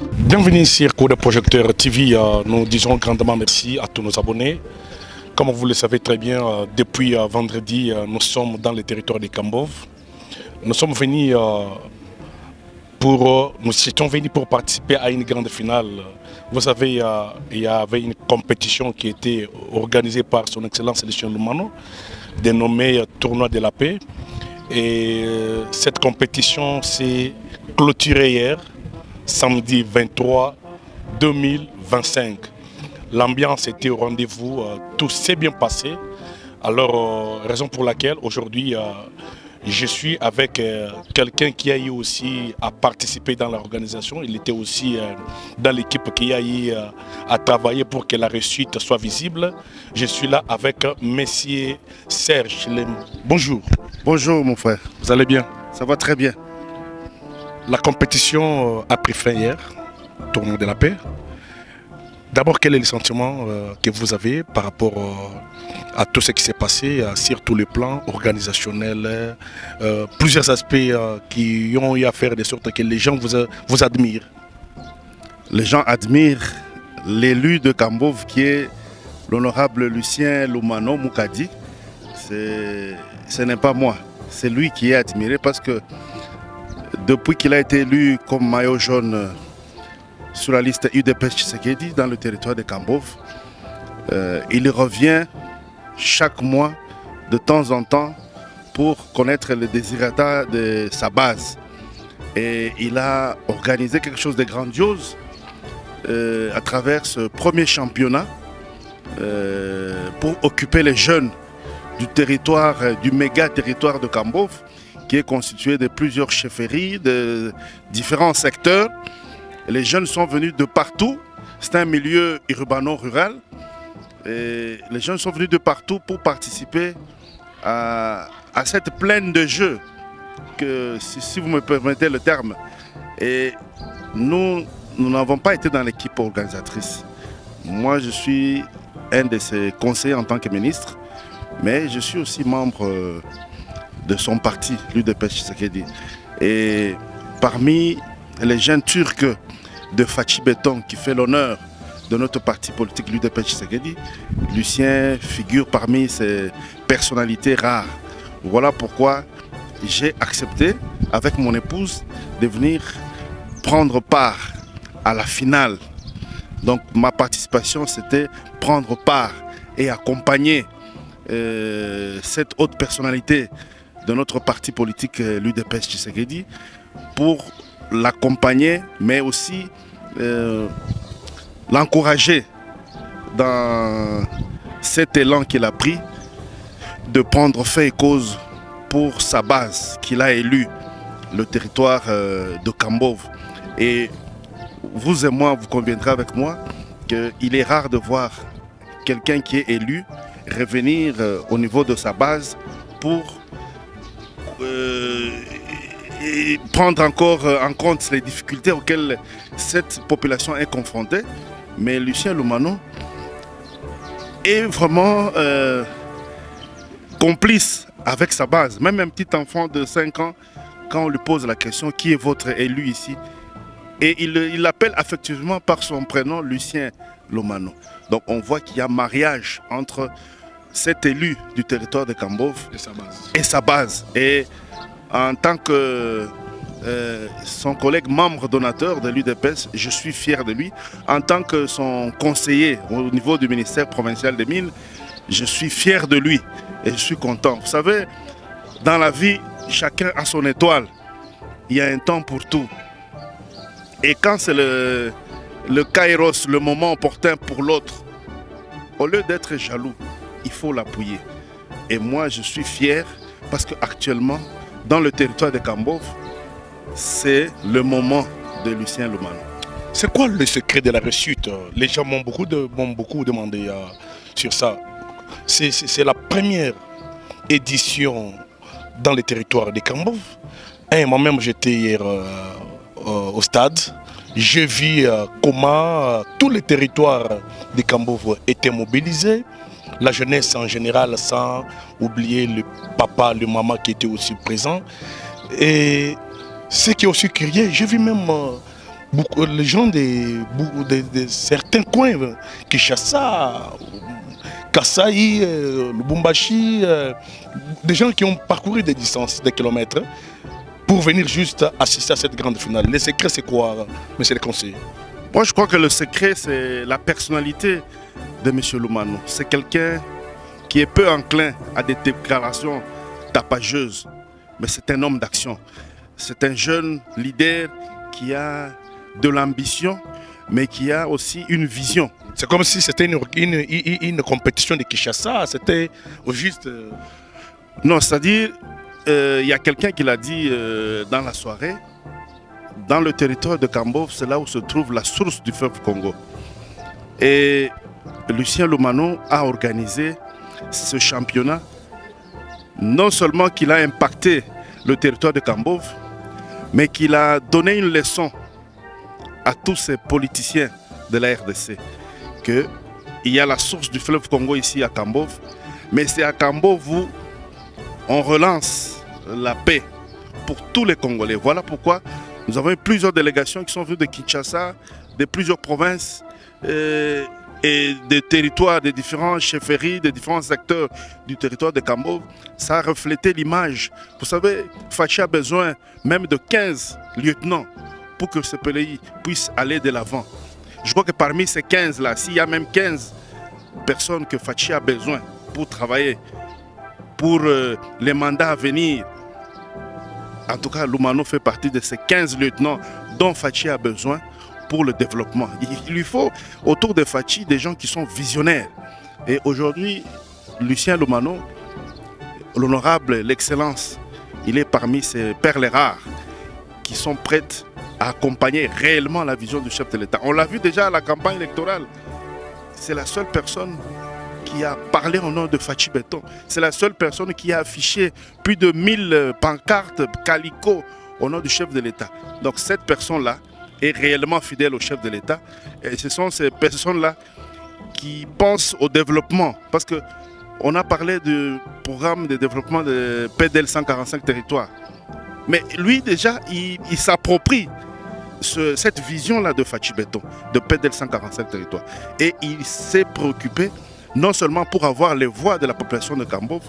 Bienvenue sur Coup de Projecteur TV. Nous disons grandement merci à tous nos abonnés. Comme vous le savez très bien, depuis vendredi, nous sommes dans le territoire de Kambov. Nous sommes venus pour participer à une grande finale. Vous savez, il y avait une compétition qui était organisée par son Excellence Lucien Lomano, dénommée Tournoi de la paix. Et cette compétition s'est clôturée hier, samedi 23 2025. L'ambiance était au rendez-vous, tout s'est bien passé. Alors, raison pour laquelle aujourd'hui, je suis avec quelqu'un qui a eu aussi à participer dans l'organisation. Il était aussi dans l'équipe qui a eu à travailler pour que la réussite soit visible. Je suis là avec Monsieur Serge Lem. Bonjour. Bonjour mon frère. Vous allez bien? Ça va très bien. La compétition a pris fin hier, Tournoi de la paix. D'abord, quel est le sentiment que vous avez par rapport à tout ce qui s'est passé sur tous les plans organisationnels, plusieurs aspects qui ont eu à faire de sorte que les gens vous admirent? Les gens admirent l'élu de Kambov qui est l'honorable Lucien Lomano Moukadi. Ce n'est pas moi, c'est lui qui est admiré parce que depuis qu'il a été élu comme maillot jaune sur la liste UDPS Tshisekedi dans le territoire de Kambov, il revient chaque mois de temps en temps pour connaître le désirata de sa base. Et il a organisé quelque chose de grandiose à travers ce premier championnat pour occuper les jeunes du territoire, du méga territoire de Kambov, qui est constitué de plusieurs chefferies, de différents secteurs. Les jeunes sont venus de partout. C'est un milieu urbano-rural. Et les jeunes sont venus de partout pour participer à cette plaine de jeux, que, si vous me permettez le terme. Et nous n'avons pas été dans l'équipe organisatrice. Moi, je suis un de ses conseillers en tant que ministre, mais je suis aussi membre de son parti, l'UDPS Tshisekedi. Et parmi les jeunes turcs de Fachi Béton qui fait l'honneur de notre parti politique, l'UDPS Tshisekedi, Lucien figure parmi ces personnalités rares. Voilà pourquoi j'ai accepté, avec mon épouse, de venir prendre part à la finale. Donc ma participation, c'était prendre part et accompagner cette haute personnalité de notre parti politique, l'UDPS Tshisekedi, pour l'accompagner, mais aussi l'encourager dans cet élan qu'il a pris de prendre fait et cause pour sa base qu'il a élue, le territoire de Kambov. Et vous et moi, vous conviendrez avec moi qu'il est rare de voir quelqu'un qui est élu revenir au niveau de sa base pour et prendre encore en compte les difficultés auxquelles cette population est confrontée. Mais Lucien Lomano est vraiment complice avec sa base. Même un petit enfant de 5 ans, quand on lui pose la question « Qui est votre élu ici ?», et il l'appelle affectueusement par son prénom Lucien Lomano. Donc on voit qu'il y a mariage entre cet élu du territoire de Kambov et sa base. Et en tant que son collègue membre donateur de l'UDPS, je suis fier de lui. En tant que son conseiller au niveau du ministère provincial des Mines, je suis fier de lui et je suis content. Vous savez, dans la vie, chacun a son étoile. Il y a un temps pour tout. Et quand c'est le kairos, le moment opportun pour l'autre, au lieu d'être jaloux, il faut l'appuyer. Et moi, je suis fier parce qu'actuellement, dans le territoire de Kambov, c'est le moment de Lucien Lomano. C'est quoi le secret de la réussite? Les gens m'ont beaucoup demandé sur ça. C'est la première édition dans le territoire de Kambov. Moi-même, j'étais hier au stade. J'ai vu comment tout le territoire de Kambov était mobilisé. La jeunesse en général, sans oublier le papa, le maman qui étaient aussi présents. Et ce qui est aussi curieux, j'ai vu même les gens de certains coins, Kinshasa, Kasaï, Lubumbashi, des gens qui ont parcouru des distances, des kilomètres, pour venir juste assister à cette grande finale. Le secret, c'est quoi, monsieur le conseiller? Moi, je crois que le secret, c'est la personnalité de M. Lomano. C'est quelqu'un qui est peu enclin à des déclarations tapageuses, mais c'est un homme d'action. C'est un jeune leader qui a de l'ambition, mais qui a aussi une vision. C'est comme si c'était une compétition de Kinshasa, c'était juste... Non, c'est-à-dire, il y a quelqu'un qui l'a dit dans la soirée, dans le territoire de Kambov, c'est là où se trouve la source du fleuve Congo. Et Lucien Lomano a organisé ce championnat, non seulement qu'il a impacté le territoire de Kambov, mais qu'il a donné une leçon à tous ces politiciens de la RDC qu'il y a la source du fleuve Congo ici à Kambov, mais c'est à Kambov où on relance la paix pour tous les Congolais. Voilà pourquoi nous avons eu plusieurs délégations qui sont venues de Kinshasa, de plusieurs provinces et des territoires, des différentes chefferies, des différents acteurs du territoire de Kambov. Ça a reflété l'image. Vous savez, Fachi a besoin même de 15 lieutenants pour que ce pays puisse aller de l'avant. Je crois que parmi ces 15-là, s'il y a même 15 personnes que Fachi a besoin pour travailler, pour les mandats à venir, en tout cas, Lomano fait partie de ces 15 lieutenants dont Fachi a besoin pour le développement. Il lui faut autour de Fachi des gens qui sont visionnaires. Et aujourd'hui, Lucien Lomano, l'honorable, l'excellence, il est parmi ces perles rares qui sont prêtes à accompagner réellement la vision du chef de l'État. On l'a vu déjà à la campagne électorale. C'est la seule personne qui a parlé au nom de Fachi Beton. C'est la seule personne qui a affiché plus de 1000 pancartes, calicots au nom du chef de l'État. Donc cette personne-là est réellement fidèle au chef de l'État. Et ce sont ces personnes-là qui pensent au développement. Parce qu'on a parlé du programme de développement de PDL 145 territoires. Mais lui déjà, il s'approprie cette vision-là de Fachi Beton, de PDL 145 territoires. Et il s'est préoccupé non seulement pour avoir les voix de la population de Kambov,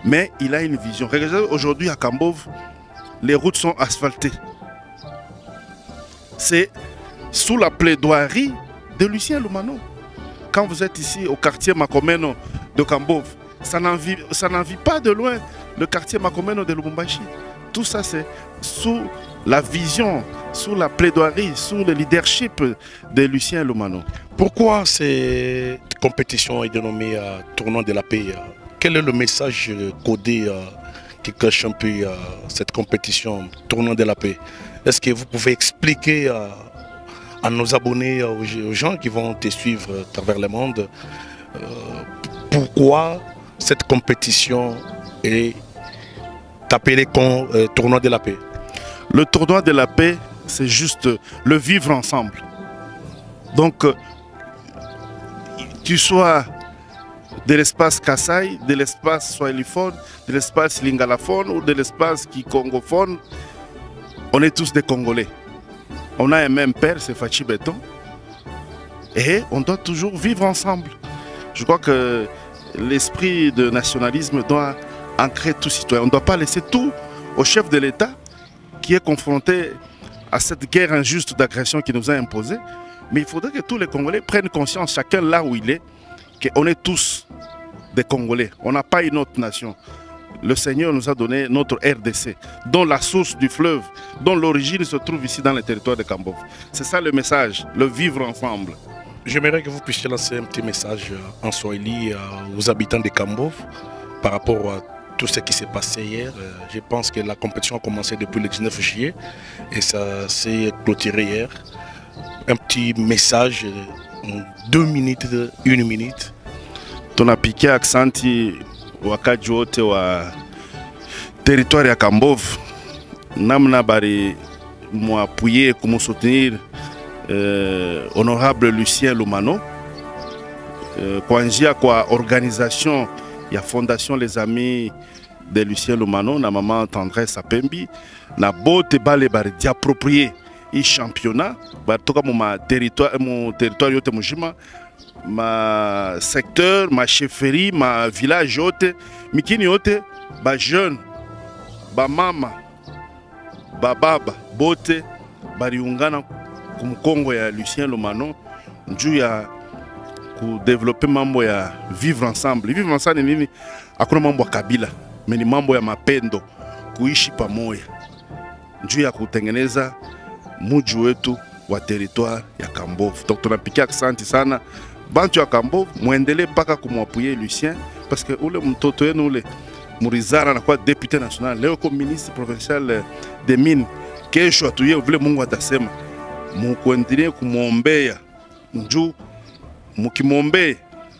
mais il a une vision. Regardez, aujourd'hui à Kambov, les routes sont asphaltées. C'est sous la plaidoirie de Lucien Lomano. Quand vous êtes ici au quartier Makomeno de Kambov, ça n'en vit pas de loin le quartier Makomeno de Lubumbashi. Tout ça, c'est sous la vision, sous la plaidoirie, sous le leadership de Lucien Lomano. Pourquoi cette compétition est dénommée Tournoi de la paix? Quel est le message codé qui cache un peu cette compétition Tournoi de la paix? Est-ce que vous pouvez expliquer à nos abonnés, aux gens qui vont te suivre à travers le monde, pourquoi cette compétition est appelée Tournoi de la paix? Le tournoi de la paix, c'est juste le vivre ensemble. Donc, tu sois de l'espace Kasaï, de l'espace Swahiliphone, de l'espace Lingalaphone ou de l'espace Kikongophone, on est tous des Congolais. On a un même père, c'est Fachi Beton. Et on doit toujours vivre ensemble. Je crois que l'esprit de nationalisme doit ancrer tout citoyen. On ne doit pas laisser tout au chef de l'État qui est confronté à cette guerre injuste d'agression qui nous a imposée. Mais il faudrait que tous les Congolais prennent conscience, chacun là où il est, qu'on est tous des Congolais. On n'a pas une autre nation. Le Seigneur nous a donné notre RDC, dont la source du fleuve, dont l'origine se trouve ici dans le territoire de Kambov. C'est ça le message, le vivre ensemble. J'aimerais que vous puissiez lancer un petit message en Swahili aux habitants de Kambov par rapport à tout ce qui s'est passé hier. Je pense que la compétition a commencé depuis le 19 juillet et ça s'est clôturé hier. Un petit message en 2 minutes, 1 minute. Tunapikia aksanti wakaji wote wa territoire ya Kambov namna bari muapuye kumusoutenir honorable Lucien Lomano kuanzia kwa organisation ya Fondation Les Amis de Lucien Lomano na maman Tendresse Apembi na bote bale bari diapproprier et championnat batoka mon territoire yote mujima ma secteur ma chefferie ma village yote mikini yote ba jeune ba mama ba baba bote bariungana kumkongo ya Lucien Lomano njuu ya développer mambo ya vivre ensemble. Vivre ensemble nini? Hakuna mambo ya kabila, ni mambo ya mapendo, kuishi pamoja. Njuu ya kutengeneza muji wetu wa territoire ya Kambovu. Donc tunapikia asante sana bantu ya Kambovu, muendelee mpaka kumwapuye Lucien parce que ule mtoto wenu ule Murizara anakuwa député national, leo comme ministre provincial des mines. Kesho atuye vile Mungu atasema, mukuendelee kumwombea njuu mukimombe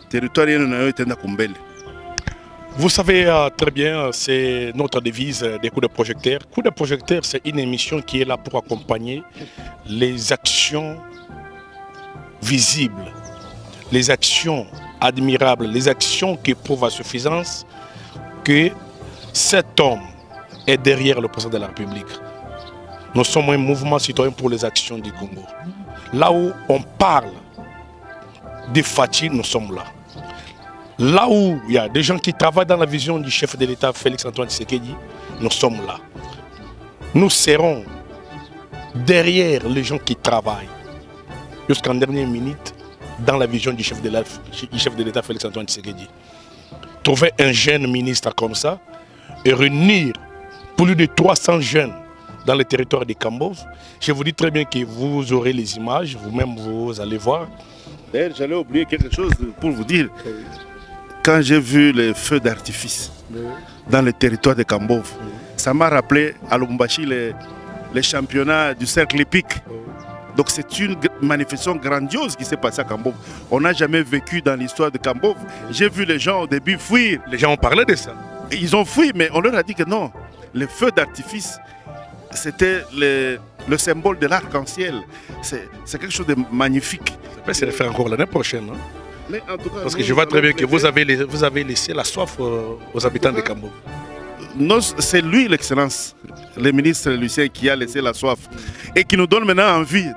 territoire yenu nayo itenda kumbele. Vous savez très bien, c'est notre devise des coups de projecteur. Coups de projecteur, c'est une émission qui est là pour accompagner les actions visibles, les actions admirables, les actions qui prouvent à suffisance que cet homme est derrière le président de la République. Nous sommes un mouvement citoyen pour les actions du Congo. Là où on parle des Fatih, nous sommes là. Là où il y a des gens qui travaillent dans la vision du chef de l'État, Félix-Antoine Tshisekedi, nous sommes là. Nous serons derrière les gens qui travaillent, jusqu'en dernière minute, dans la vision du chef de l'État, Félix-Antoine Tshisekedi. Trouver un jeune ministre comme ça et réunir plus de 300 jeunes dans le territoire de Kambovu, je vous dis très bien que vous aurez les images, vous-même vous allez voir. D'ailleurs, j'allais oublier quelque chose pour vous dire. Quand j'ai vu les feux d'artifice dans le territoire de Kambovu, ça m'a rappelé à Lubumbashi les championnats du cercle épique. Donc c'est une manifestation grandiose qui s'est passée à Kambovu. On n'a jamais vécu dans l'histoire de Kambovu. J'ai vu les gens au début fuir. Les gens ont parlé de ça. Ils ont fui, mais on leur a dit que non. Les feux d'artifice, c'était le symbole de l'arc-en-ciel. C'est quelque chose de magnifique. C'est de faire encore l'année prochaine. Hein? Mais en tout cas, parce que je vois très bien que vous avez laissé la soif aux habitants de Kambovu. Non, c'est lui l'excellence, le ministre Lucien, qui a laissé la soif et qui nous donne maintenant envie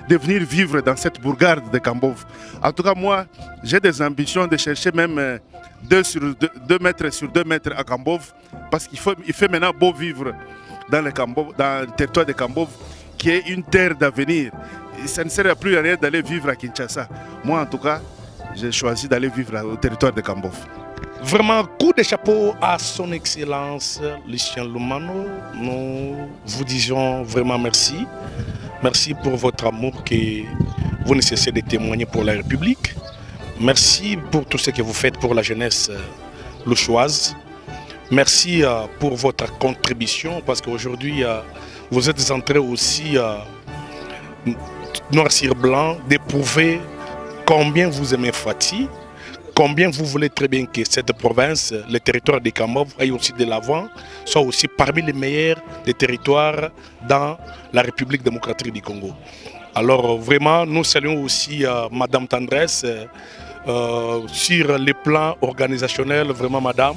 de venir vivre dans cette bourgade de Kambovu. En tout cas, moi, j'ai des ambitions de chercher même 2 mètres sur 2 mètres à Kambovu parce qu'il fait maintenant beau vivre dans le territoire de Kambovu qui est une terre d'avenir. Ça ne sert plus à rien d'aller vivre à Kinshasa. Moi, en tout cas, j'ai choisi d'aller vivre au territoire de Kambovu. Vraiment, coup de chapeau à son Excellence Lucien Lomano. Nous vous disons vraiment merci. Merci pour votre amour que vous ne cessez de témoigner pour la République. Merci pour tout ce que vous faites pour la jeunesse louchoise. Merci pour votre contribution parce qu'aujourd'hui, vous êtes en train aussi, noir sur blanc, d'éprouver combien vous aimez Fatih, combien vous voulez très bien que cette province, le territoire de Kambovu, aille aussi de l'avant, soit aussi parmi les meilleurs des territoires dans la République démocratique du Congo. Alors vraiment, nous saluons aussi Madame Tendresse sur les plans organisationnels, vraiment Madame,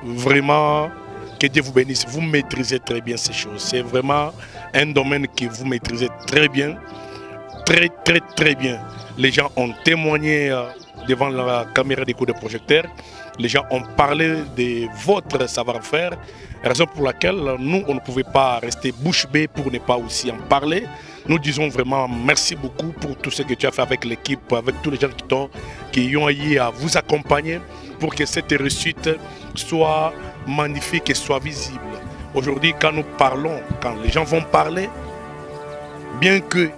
vraiment que Dieu vous bénisse, vous maîtrisez très bien ces choses. C'est vraiment un domaine que vous maîtrisez très bien, très bien. Les gens ont témoigné devant la caméra des coups de projecteur. Les gens ont parlé de votre savoir-faire, raison pour laquelle nous, on ne pouvait pas rester bouche bée pour ne pas aussi en parler. Nous disons vraiment merci beaucoup pour tout ce que tu as fait avec l'équipe, avec tous les gens qui ont eu à vous accompagner pour que cette réussite soit magnifique et soit visible. Aujourd'hui, quand nous parlons, quand les gens vont parler, bien que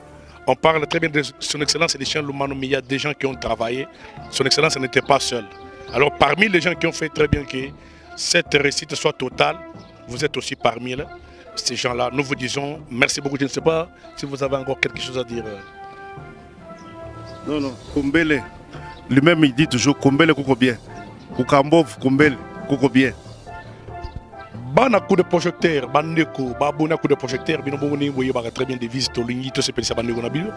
on parle très bien de son Excellence Lucien Lomano, mais il y a des gens qui ont travaillé. Son Excellence n'était pas seul. Alors parmi les gens qui ont fait très bien que cette réussite soit totale, vous êtes aussi parmi ces gens-là. Nous vous disons merci beaucoup. Je ne sais pas si vous avez encore quelque chose à dire. Non, Kumbele. Lui-même il dit toujours Kumbele Koko bien. Kambovu Kumbele Koko bien. Bana coup de projecteur, bandeko, babona coup de projecteur, binoboni voyez très bien des visites au lingi, tout ce que c'est bandeko na bilo.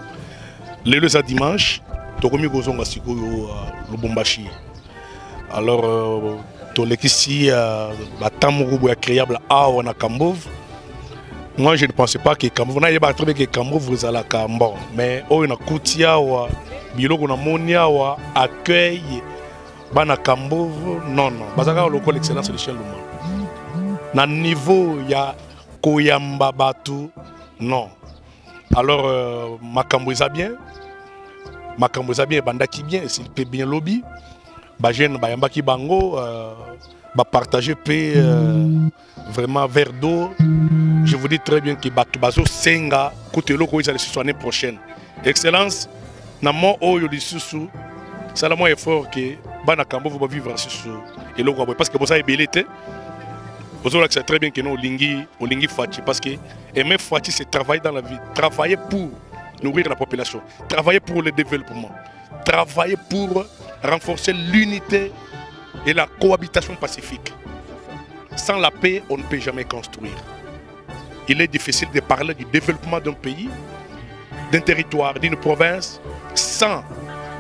Le dimanche, tokomi gozonga sikoyo Lubumbashi. Alors tolekisi batamurubu ya créable awa na Kambovu. Moi, je ne pensais pas que Cameroun, on a trouvé que Cameroun vous allez à Cameroun. Mais on a Koutia, Biloko na Monia, accueil, Bana Cameroun, non. Bazaka le col excellence de Michel Louma. Na niveau, il y a Koyamba Batu, non. Alors, Makambo est bien. Makambo est bien, Bandaki bien, s'il peut bien lobby. Bajen, Bayambaki Bango, partager vraiment verre d'eau. Je vous dis très bien que Bazo Senga, côté loko, ils allaient se l'année prochaine. Excellence, na mon oyo di susu, c'est le moins effort que Bana Kambo va vivre susu et loko parce que vous avez belité. Vous savez très bien que nous lingi Fati parce que aimer Fati c'est travailler dans la vie, travailler pour nourrir la population, travailler pour le développement, travailler pour renforcer l'unité et la cohabitation pacifique. Sans la paix, on ne peut jamais construire. Il est difficile de parler du développement d'un pays, d'un territoire, d'une province, sans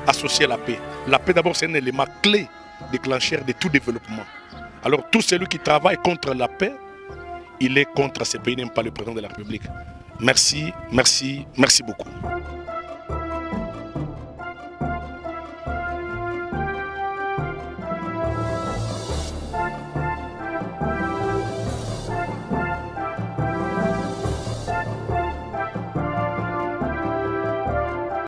associer la paix. La paix, d'abord, c'est un élément clé déclencheur de tout développement. Alors, tout celui qui travaille contre la paix, il est contre ce pays, n'aime pas le président de la République. Merci beaucoup.